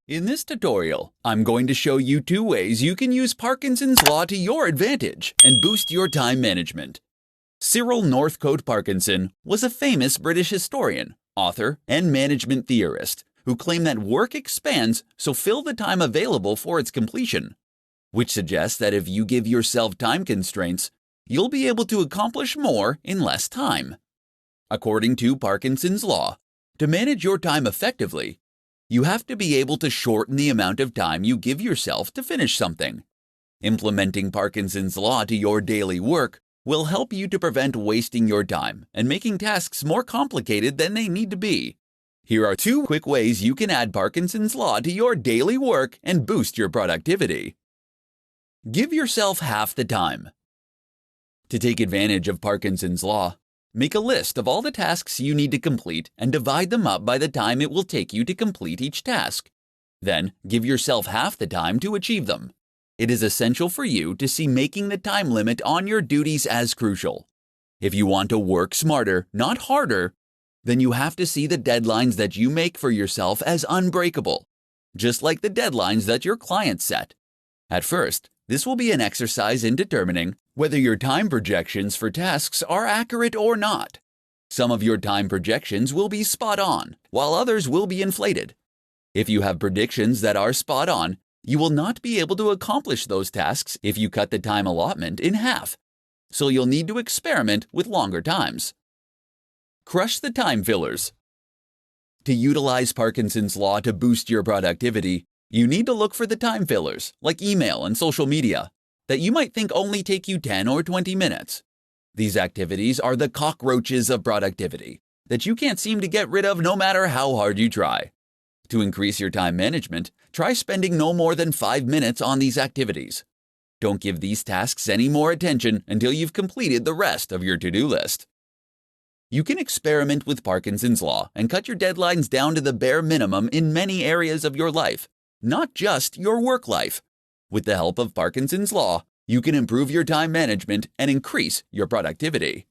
In this tutorial, I'm going to show you 2 ways you can use Parkinson's law to your advantage and boost your time management. Cyril Northcote Parkinson was a famous British historian, author, and management theorist who claimed that work expands, so fill the time available for its completion, which suggests that if you give yourself time constraints, you'll be able to accomplish more in less time. According to Parkinson's law, to manage your time effectively, you have to be able to shorten the amount of time you give yourself to finish something. Implementing Parkinson's law to your daily work will help you to prevent wasting your time and making tasks more complicated than they need to be. Here are 2 quick ways you can add Parkinson's law to your daily work and boost your productivity. Give yourself half the time. To take advantage of Parkinson's law, make a list of all the tasks you need to complete and divide them up by the time it will take you to complete each task. Then, give yourself half the time to achieve them. It is essential for you to see making the time limit on your duties as crucial. If you want to work smarter, not harder, then you have to see the deadlines that you make for yourself as unbreakable, just like the deadlines that your clients set. At first, this will be an exercise in determining whether your time projections for tasks are accurate or not. Some of your time projections will be spot on, while others will be inflated. If you have predictions that are spot on, you will not be able to accomplish those tasks if you cut the time allotment in half, so you'll need to experiment with longer times. Crush the time fillers. To utilize Parkinson's law to boost your productivity, you need to look for the time fillers, like email and social media, that you might think only take you 10 or 20 minutes. These activities are the cockroaches of productivity that you can't seem to get rid of no matter how hard you try. To increase your time management, try spending no more than 5 minutes on these activities. Don't give these tasks any more attention until you've completed the rest of your to-do list. You can experiment with Parkinson's law and cut your deadlines down to the bare minimum in many areas of your life, not just your work life. With the help of Parkinson's law, you can improve your time management and increase your productivity.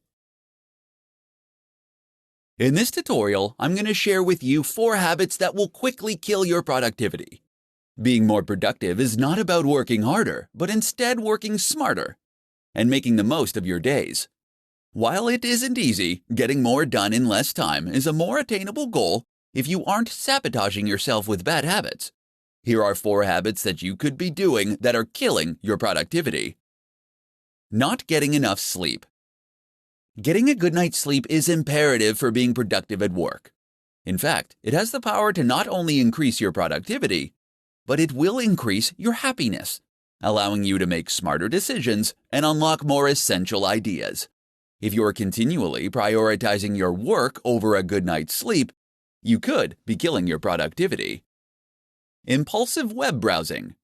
In this tutorial, I'm going to share with you 4 habits that will quickly kill your productivity. Being more productive is not about working harder, but instead working smarter and making the most of your days. While it isn't easy, getting more done in less time is a more attainable goal if you aren't sabotaging yourself with bad habits. Here are 4 habits that you could be doing that are killing your productivity. Not getting enough sleep. Getting a good night's sleep is imperative for being productive at work. In fact, it has the power to not only increase your productivity, but it will increase your happiness, allowing you to make smarter decisions and unlock more essential ideas. If you're continually prioritizing your work over a good night's sleep, you could be killing your productivity. Impulsive web browsing.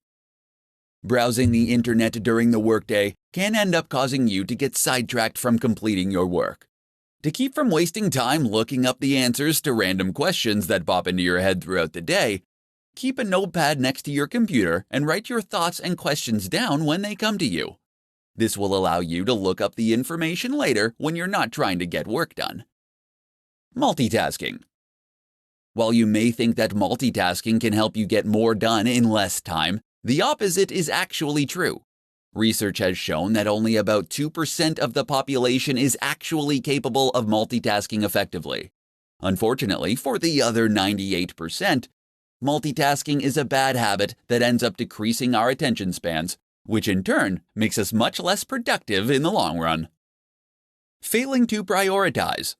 Browsing the internet during the workday can end up causing you to get sidetracked from completing your work. To keep from wasting time looking up the answers to random questions that pop into your head throughout the day, keep a notepad next to your computer and write your thoughts and questions down when they come to you. This will allow you to look up the information later when you're not trying to get work done. Multitasking. While you may think that multitasking can help you get more done in less time, the opposite is actually true. Research has shown that only about 2% of the population is actually capable of multitasking effectively. Unfortunately, for the other 98%, multitasking is a bad habit that ends up decreasing our attention spans, which in turn makes us much less productive in the long run. Failing to prioritize.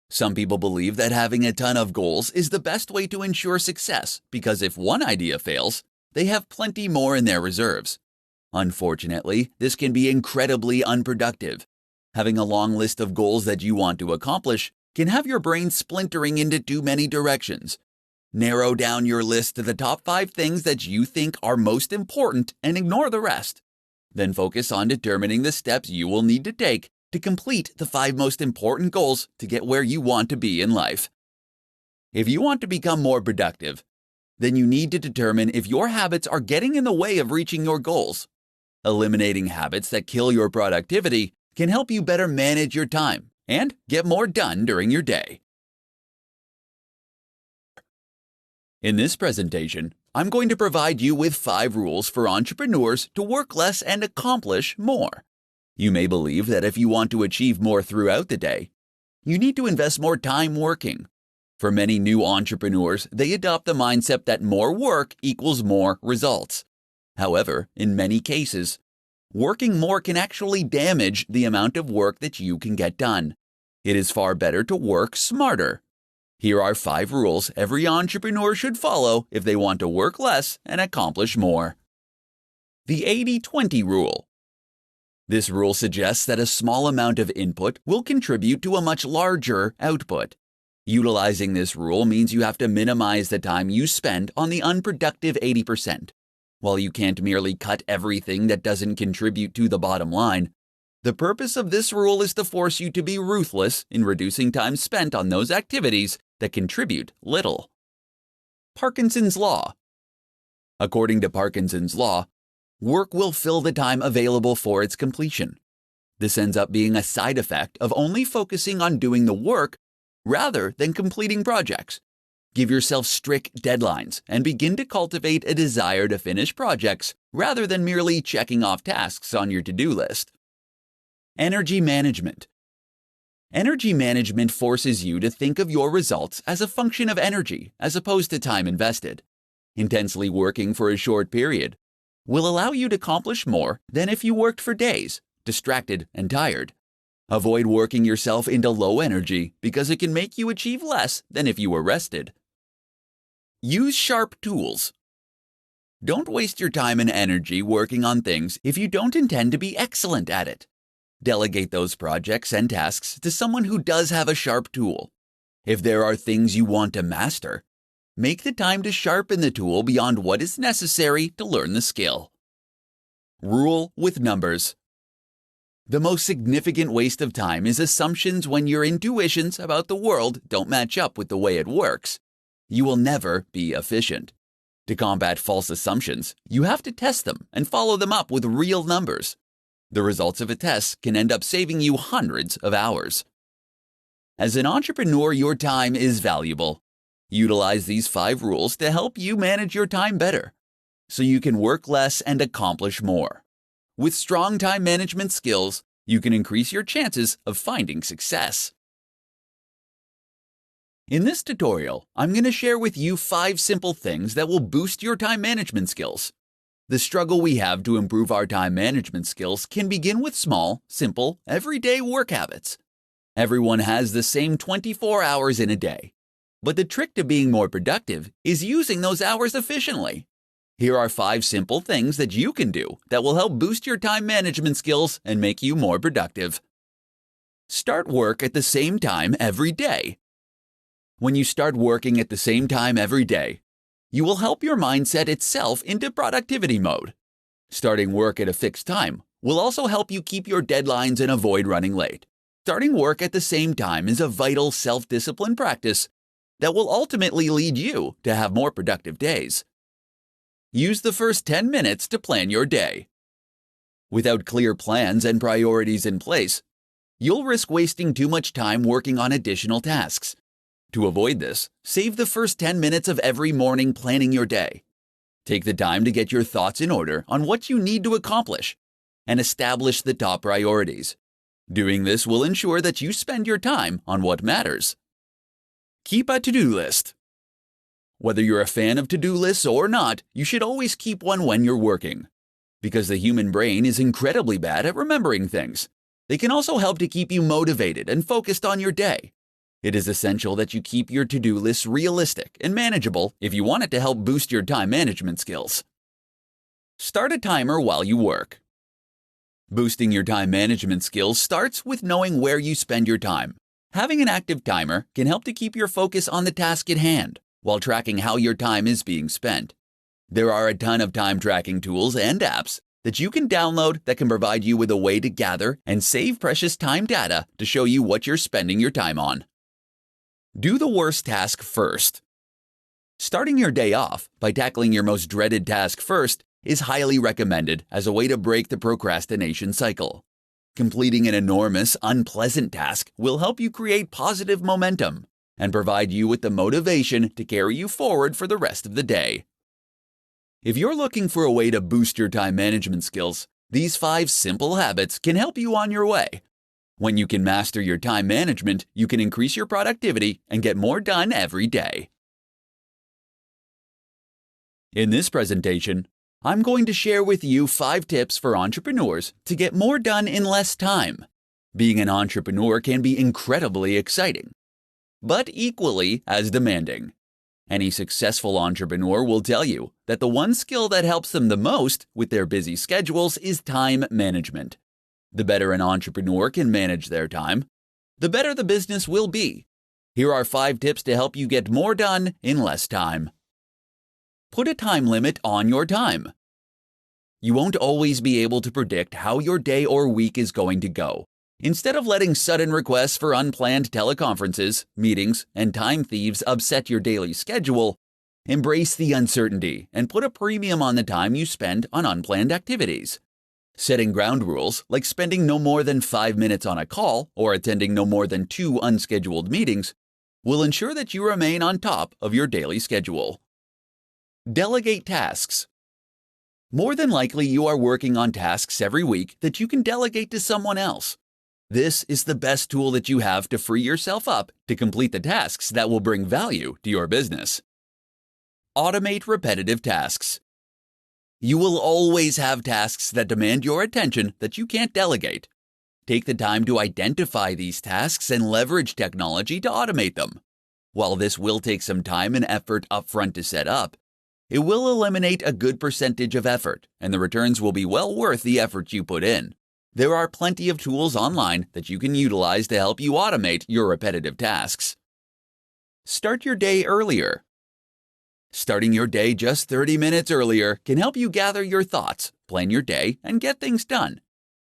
Some people believe that having a ton of goals is the best way to ensure success because if one idea fails, they have plenty more in their reserves. Unfortunately, this can be incredibly unproductive. Having a long list of goals that you want to accomplish can have your brain splintering into too many directions. Narrow down your list to the top 5 things that you think are most important and ignore the rest. Then focus on determining the steps you will need to take to complete the 5 most important goals to get where you want to be in life. If you want to become more productive, then you need to determine if your habits are getting in the way of reaching your goals. Eliminating habits that kill your productivity can help you better manage your time and get more done during your day. In this presentation, I'm going to provide you with 5 rules for entrepreneurs to work less and accomplish more. You may believe that if you want to achieve more throughout the day, you need to invest more time working. For many new entrepreneurs, they adopt the mindset that more work equals more results. However, in many cases, working more can actually damage the amount of work that you can get done. It is far better to work smarter. Here are 5 rules every entrepreneur should follow if they want to work less and accomplish more. The 80-20 rule. This rule suggests that a small amount of input will contribute to a much larger output. Utilizing this rule means you have to minimize the time you spend on the unproductive 80%. While you can't merely cut everything that doesn't contribute to the bottom line, the purpose of this rule is to force you to be ruthless in reducing time spent on those activities that contribute little. Parkinson's Law. According to Parkinson's Law, work will fill the time available for its completion. This ends up being a side effect of only focusing on doing the work rather than completing projects. Give yourself strict deadlines and begin to cultivate a desire to finish projects rather than merely checking off tasks on your to-do list. Energy management. Energy management forces you to think of your results as a function of energy as opposed to time invested. Intensely working for a short period will allow you to accomplish more than if you worked for days, distracted and tired. Avoid working yourself into low energy because it can make you achieve less than if you were rested. Use sharp tools. Don't waste your time and energy working on things if you don't intend to be excellent at it. Delegate those projects and tasks to someone who does have a sharp tool. If there are things you want to master, make the time to sharpen the tool beyond what is necessary to learn the skill. Rule with numbers. The most significant waste of time is assumptions when your intuitions about the world don't match up with the way it works. You will never be efficient. To combat false assumptions, you have to test them and follow them up with real numbers. The results of a test can end up saving you hundreds of hours. As an entrepreneur, your time is valuable. Utilize these 5 rules to help you manage your time better, so you can work less and accomplish more. With strong time management skills, you can increase your chances of finding success. In this tutorial, I'm going to share with you 5 simple things that will boost your time management skills. The struggle we have to improve our time management skills can begin with small, simple, everyday work habits. Everyone has the same 24 hours in a day, but the trick to being more productive is using those hours efficiently. Here are 5 simple things that you can do that will help boost your time management skills and make you more productive. Start work at the same time every day. When you start working at the same time every day, you will help your mind set itself into productivity mode. Starting work at a fixed time will also help you keep your deadlines and avoid running late. Starting work at the same time is a vital self-discipline practice that will ultimately lead you to have more productive days. Use the first 10 minutes to plan your day. Without clear plans and priorities in place, you'll risk wasting too much time working on additional tasks. To avoid this, save the first 10 minutes of every morning planning your day. Take the time to get your thoughts in order on what you need to accomplish and establish the top priorities. Doing this will ensure that you spend your time on what matters. Keep a to-do list. Whether you're a fan of to-do lists or not, you should always keep one when you're working. Because the human brain is incredibly bad at remembering things, they can also help to keep you motivated and focused on your day. It is essential that you keep your to-do lists realistic and manageable if you want it to help boost your time management skills. Start a timer while you work. Boosting your time management skills starts with knowing where you spend your time. Having an active timer can help to keep your focus on the task at hand while tracking how your time is being spent. There are a ton of time tracking tools and apps that you can download that can provide you with a way to gather and save precious time data to show you what you're spending your time on. Do the worst task first. Starting your day off by tackling your most dreaded task first is highly recommended as a way to break the procrastination cycle. Completing an enormous, unpleasant task will help you create positive momentum. and provide you with the motivation to carry you forward for the rest of the day. If you're looking for a way to boost your time management skills, these 5 simple habits can help you on your way. When you can master your time management, you can increase your productivity and get more done every day. In this presentation, I'm going to share with you 5 tips for entrepreneurs to get more done in less time. Being an entrepreneur can be incredibly exciting, but equally as demanding. Any successful entrepreneur will tell you that the one skill that helps them the most with their busy schedules is time management. The better an entrepreneur can manage their time, the better the business will be. Here are 5 tips to help you get more done in less time. Put a time limit on your time. You won't always be able to predict how your day or week is going to go. Instead of letting sudden requests for unplanned teleconferences, meetings, and time thieves upset your daily schedule, embrace the uncertainty and put a premium on the time you spend on unplanned activities. Setting ground rules, like spending no more than 5 minutes on a call or attending no more than 2 unscheduled meetings, will ensure that you remain on top of your daily schedule. Delegate tasks. More than likely, you are working on tasks every week that you can delegate to someone else. This is the best tool that you have to free yourself up to complete the tasks that will bring value to your business. Automate repetitive tasks. You will always have tasks that demand your attention that you can't delegate. Take the time to identify these tasks and leverage technology to automate them. While this will take some time and effort upfront to set up, it will eliminate a good percentage of effort, and the returns will be well worth the effort you put in. There are plenty of tools online that you can utilize to help you automate your repetitive tasks. Start your day earlier. Starting your day just 30 minutes earlier can help you gather your thoughts, plan your day, and get things done.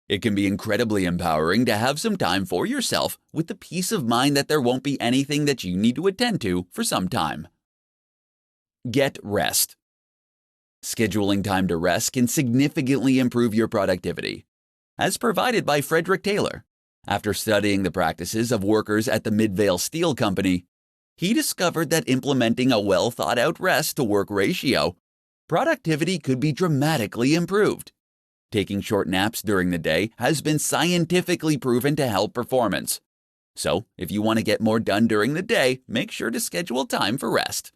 It can be incredibly empowering to have some time for yourself with the peace of mind that there won't be anything that you need to attend to for some time. Get rest. Scheduling time to rest can significantly improve your productivity. As provided by Frederick Taylor, after studying the practices of workers at the Midvale Steel Company, he discovered that implementing a well-thought-out rest-to-work ratio, productivity could be dramatically improved. Taking short naps during the day has been scientifically proven to help performance. So, if you want to get more done during the day, make sure to schedule time for rest.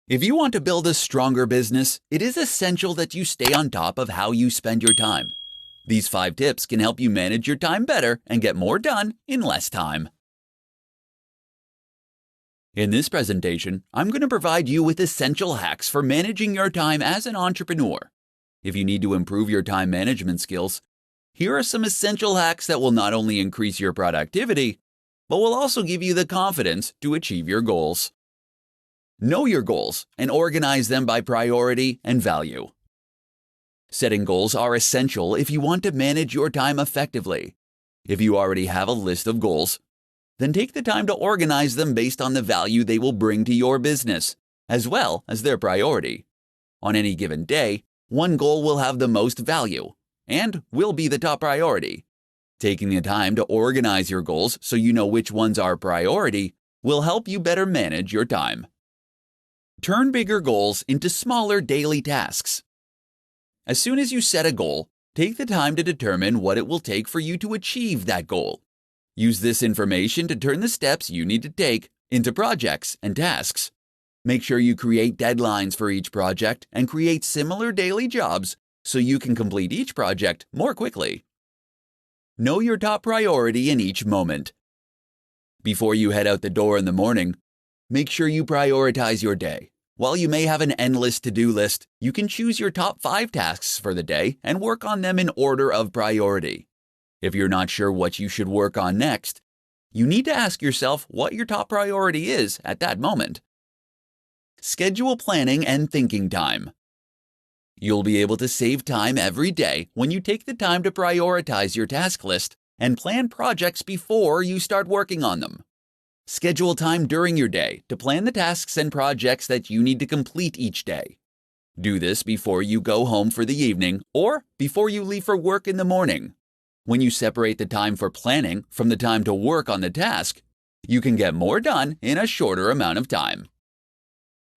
If you want to build a stronger business, it is essential that you stay on top of how you spend your time. These 5 tips can help you manage your time better and get more done in less time. In this presentation, I'm going to provide you with essential hacks for managing your time as an entrepreneur. If you need to improve your time management skills, here are some essential hacks that will not only increase your productivity, but will also give you the confidence to achieve your goals. Know your goals and organize them by priority and value. Setting goals are essential if you want to manage your time effectively. If you already have a list of goals, then take the time to organize them based on the value they will bring to your business, as well as their priority. On any given day, one goal will have the most value and will be the top priority. Taking the time to organize your goals so you know which ones are priority will help you better manage your time. Turn bigger goals into smaller daily tasks. As soon as you set a goal, take the time to determine what it will take for you to achieve that goal. Use this information to turn the steps you need to take into projects and tasks. Make sure you create deadlines for each project and create similar daily jobs so you can complete each project more quickly. Know your top priority in each moment. Before you head out the door in the morning, make sure you prioritize your day. While you may have an endless to-do list, you can choose your top 5 tasks for the day and work on them in order of priority. If you're not sure what you should work on next, you need to ask yourself what your top priority is at that moment. Schedule planning and thinking time. You'll be able to save time every day when you take the time to prioritize your task list and plan projects before you start working on them. Schedule time during your day to plan the tasks and projects that you need to complete each day. Do this before you go home for the evening or before you leave for work in the morning. When you separate the time for planning from the time to work on the task, You can get more done in a shorter amount of time.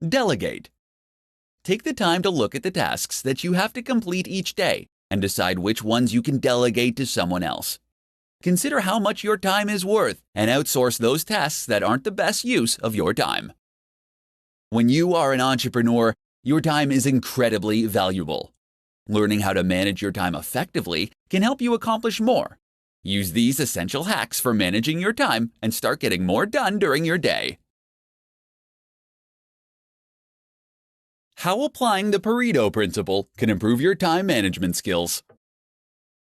Delegate. Take the time to look at the tasks that you have to complete each day and decide which ones you can delegate to someone else. Consider how much your time is worth and outsource those tasks that aren't the best use of your time. When you are an entrepreneur, your time is incredibly valuable. Learning how to manage your time effectively can help you accomplish more. Use these essential hacks for managing your time and start getting more done during your day. How applying the Pareto principle can improve your time management skills.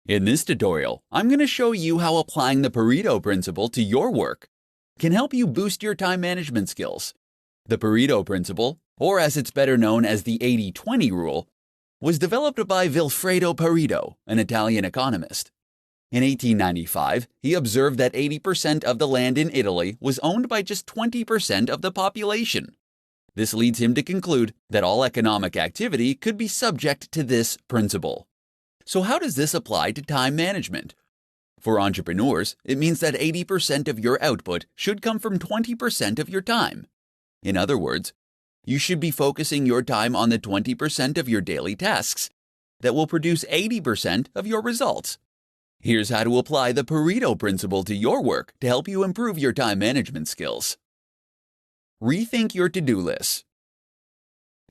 In this tutorial, I'm going to show you how applying the Pareto principle to your work can help you boost your time management skills. The Pareto principle, or as it's better known as the 80-20 rule, was developed by Vilfredo Pareto, an Italian economist. In 1895, he observed that 80% of the land in Italy was owned by just 20% of the population. This leads him to conclude that all economic activity could be subject to this principle. So how does this apply to time management? For entrepreneurs, it means that 80% of your output should come from 20% of your time. In other words, you should be focusing your time on the 20% of your daily tasks that will produce 80% of your results. Here's how to apply the Pareto principle to your work to help you improve your time management skills. Rethink your to-do list.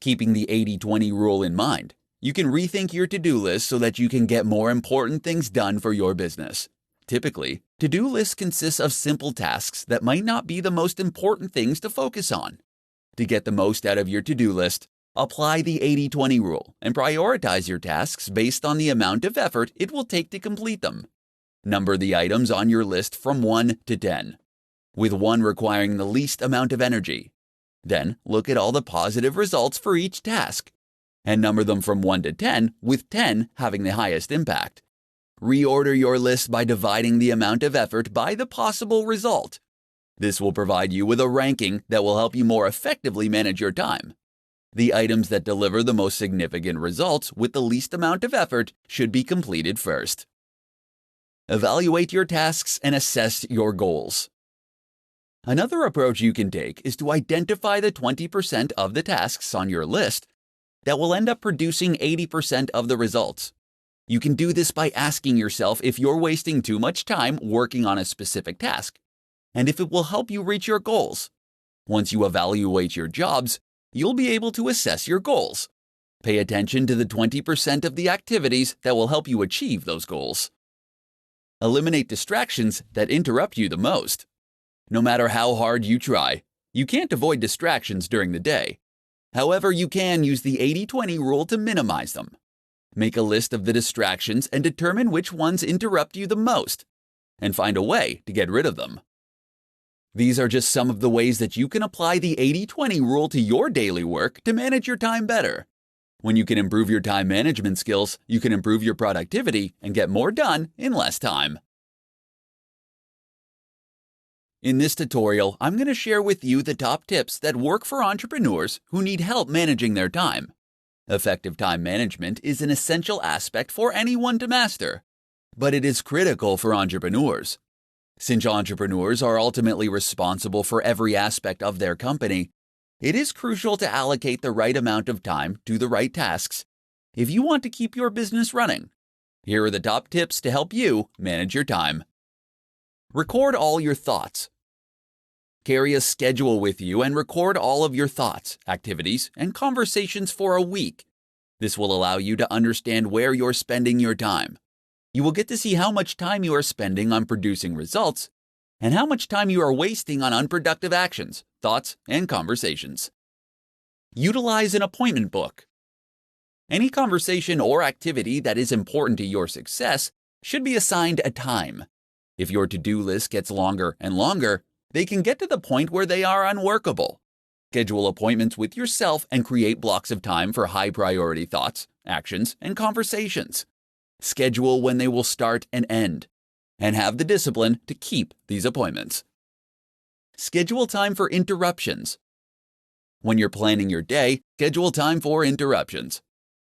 Keeping the 80-20 rule in mind, you can rethink your to-do list so that you can get more important things done for your business. Typically, to-do lists consist of simple tasks that might not be the most important things to focus on. To get the most out of your to-do list, apply the 80-20 rule and prioritize your tasks based on the amount of effort it will take to complete them. Number the items on your list from 1 to 10, with 1 requiring the least amount of energy. Then, look at all the positive results for each task, and number them from 1 to 10, with 10 having the highest impact. Reorder your list by dividing the amount of effort by the possible result. This will provide you with a ranking that will help you more effectively manage your time. The items that deliver the most significant results with the least amount of effort should be completed first. Evaluate your tasks and assess your goals. Another approach you can take is to identify the 20% of the tasks on your list that will end up producing 80% of the results. You can do this by asking yourself if you're wasting too much time working on a specific task, and if it will help you reach your goals. Once you evaluate your jobs, you'll be able to assess your goals. Pay attention to the 20% of the activities that will help you achieve those goals. Eliminate distractions that interrupt you the most. No matter how hard you try, you can't avoid distractions during the day. However, you can use the 80-20 rule to minimize them. Make a list of the distractions and determine which ones interrupt you the most, and find a way to get rid of them. These are just some of the ways that you can apply the 80-20 rule to your daily work to manage your time better. When you can improve your time management skills, you can improve your productivity and get more done in less time. In this tutorial, I'm going to share with you the top tips that work for entrepreneurs who need help managing their time. Effective time management is an essential aspect for anyone to master, but it is critical for entrepreneurs. Since entrepreneurs are ultimately responsible for every aspect of their company, it is crucial to allocate the right amount of time to the right tasks if you want to keep your business running. Here are the top tips to help you manage your time. Record all your thoughts. Carry a schedule with you and record all of your thoughts, activities, and conversations for a week. This will allow you to understand where you're spending your time. You will get to see how much time you are spending on producing results and how much time you are wasting on unproductive actions, thoughts, and conversations. Utilize an appointment book. Any conversation or activity that is important to your success should be assigned a time. If your to-do list gets longer and longer, they can get to the point where they are unworkable. Schedule appointments with yourself and create blocks of time for high-priority thoughts, actions, and conversations. Schedule when they will start and end, and have the discipline to keep these appointments. Schedule time for interruptions. When you're planning your day, schedule time for interruptions.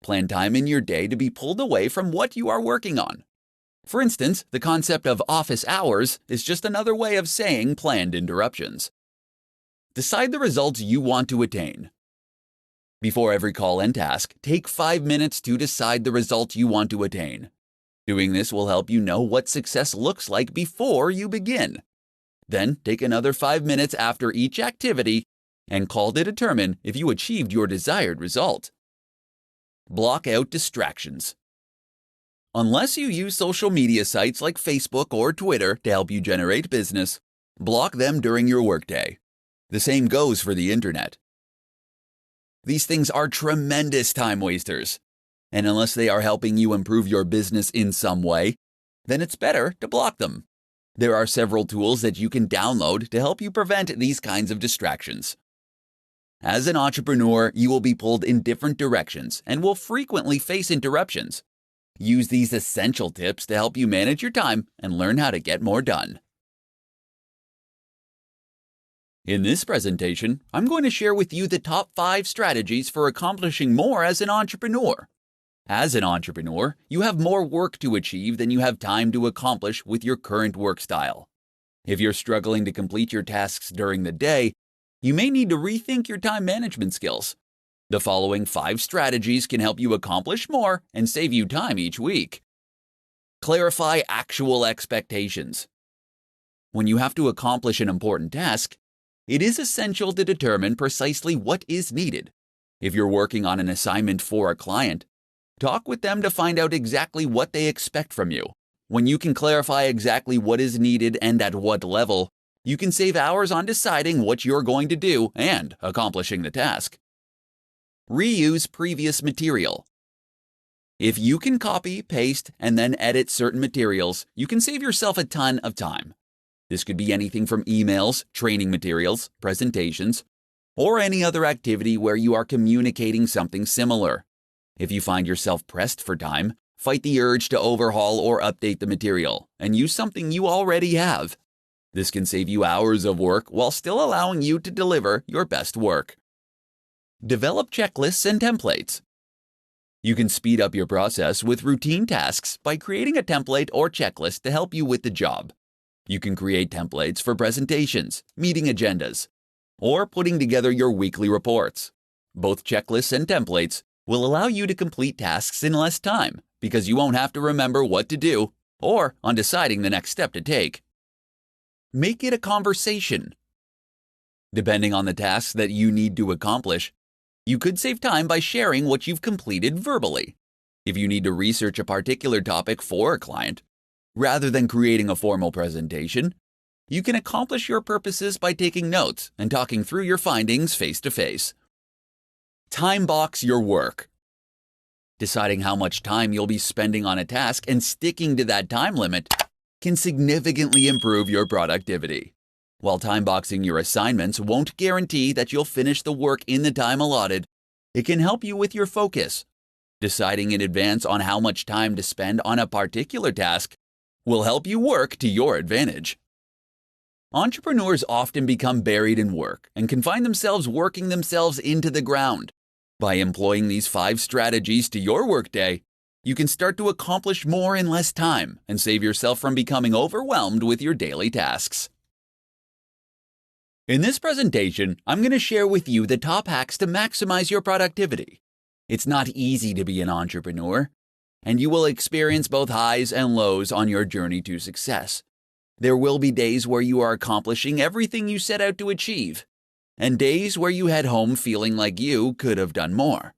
Plan time in your day to be pulled away from what you are working on. For instance, the concept of office hours is just another way of saying planned interruptions. Decide the results you want to attain. Before every call and task, take 5 minutes to decide the result you want to attain. Doing this will help you know what success looks like before you begin. Then take another 5 minutes after each activity and call to determine if you achieved your desired result. Block out distractions. Unless you use social media sites like Facebook or Twitter to help you generate business, block them during your workday. The same goes for the internet. These things are tremendous time wasters, and unless they are helping you improve your business in some way, then it's better to block them. There are several tools that you can download to help you prevent these kinds of distractions. As an entrepreneur, you will be pulled in different directions and will frequently face interruptions. Use these essential tips to help you manage your time and learn how to get more done. In this presentation, I'm going to share with you the top 5 strategies for accomplishing more as an entrepreneur. As an entrepreneur, you have more work to achieve than you have time to accomplish with your current work style. If you're struggling to complete your tasks during the day, you may need to rethink your time management skills. The following 5 strategies can help you accomplish more and save you time each week. Clarify actual expectations. When you have to accomplish an important task, it is essential to determine precisely what is needed. If you're working on an assignment for a client, talk with them to find out exactly what they expect from you. When you can clarify exactly what is needed and at what level, you can save hours on deciding what you're going to do and accomplishing the task. Reuse previous material. If you can copy, paste, and then edit certain materials, you can save yourself a ton of time. This could be anything from emails, training materials, presentations, or any other activity where you are communicating something similar. If you find yourself pressed for time, fight the urge to overhaul or update the material and use something you already have. This can save you hours of work while still allowing you to deliver your best work. Develop checklists and templates. You can speed up your process with routine tasks by creating a template or checklist to help you with the job. You can create templates for presentations, meeting agendas, or putting together your weekly reports. Both checklists and templates will allow you to complete tasks in less time because you won't have to remember what to do or on deciding the next step to take. Make it a conversation. Depending on the tasks that you need to accomplish, you could save time by sharing what you've completed verbally. If you need to research a particular topic for a client, rather than creating a formal presentation, you can accomplish your purposes by taking notes and talking through your findings face to face. Time box your work. Deciding how much time you'll be spending on a task and sticking to that time limit can significantly improve your productivity. While time boxing your assignments won't guarantee that you'll finish the work in the time allotted, it can help you with your focus. Deciding in advance on how much time to spend on a particular task will help you work to your advantage. Entrepreneurs often become buried in work and can find themselves working themselves into the ground. By employing these 5 strategies to your workday, you can start to accomplish more in less time and save yourself from becoming overwhelmed with your daily tasks. In this presentation, I'm going to share with you the top hacks to maximize your productivity. It's not easy to be an entrepreneur, and you will experience both highs and lows on your journey to success. There will be days where you are accomplishing everything you set out to achieve, and days where you head home feeling like you could have done more.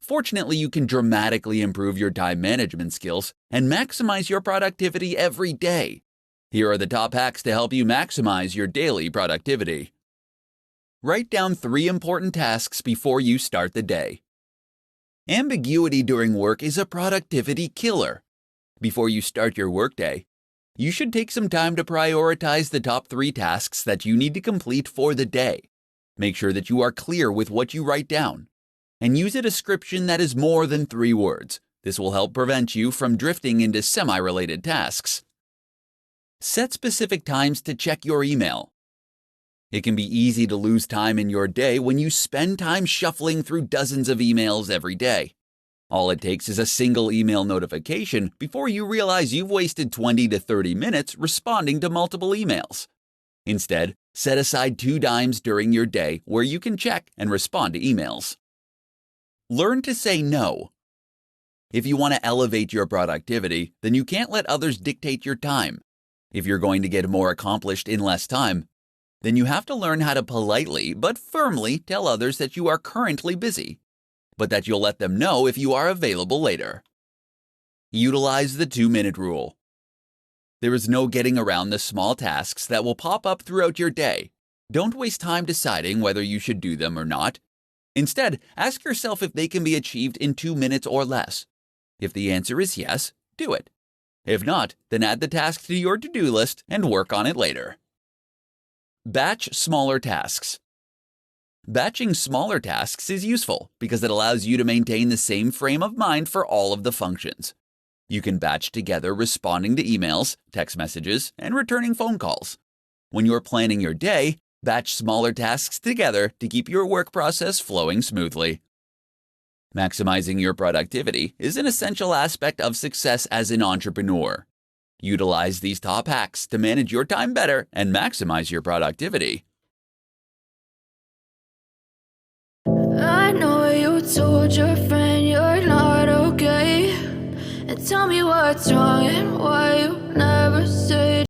Fortunately, you can dramatically improve your time management skills and maximize your productivity every day. Here are the top hacks to help you maximize your daily productivity. Write down 3 important tasks before you start the day. Ambiguity during work is a productivity killer. Before you start your workday, you should take some time to prioritize the top 3 tasks that you need to complete for the day. Make sure that you are clear with what you write down, and use a description that is more than 3 words. This will help prevent you from drifting into semi-related tasks. Set specific times to check your email. It can be easy to lose time in your day when you spend time shuffling through dozens of emails every day. All it takes is a single email notification before you realize you've wasted 20 to 30 minutes responding to multiple emails. Instead, set aside 2 dimes during your day where you can check and respond to emails. Learn to say no. If you want to elevate your productivity, then you can't let others dictate your time. If you're going to get more accomplished in less time, then you have to learn how to politely but firmly tell others that you are currently busy, but that you'll let them know if you are available later. Utilize the 2-minute rule. There is no getting around the small tasks that will pop up throughout your day. Don't waste time deciding whether you should do them or not. Instead, ask yourself if they can be achieved in 2 minutes or less. If the answer is yes, do it. If not, then add the task to your to-do list and work on it later. Batch smaller tasks. Batching smaller tasks is useful because it allows you to maintain the same frame of mind for all of the functions. You can batch together responding to emails, text messages, and returning phone calls. When you're planning your day, batch smaller tasks together to keep your work process flowing smoothly. Maximizing your productivity is an essential aspect of success as an entrepreneur. Utilize these top hacks to manage your time better and maximize your productivity. I know you told your friend you're not okay, and tell me what's wrong and why you never say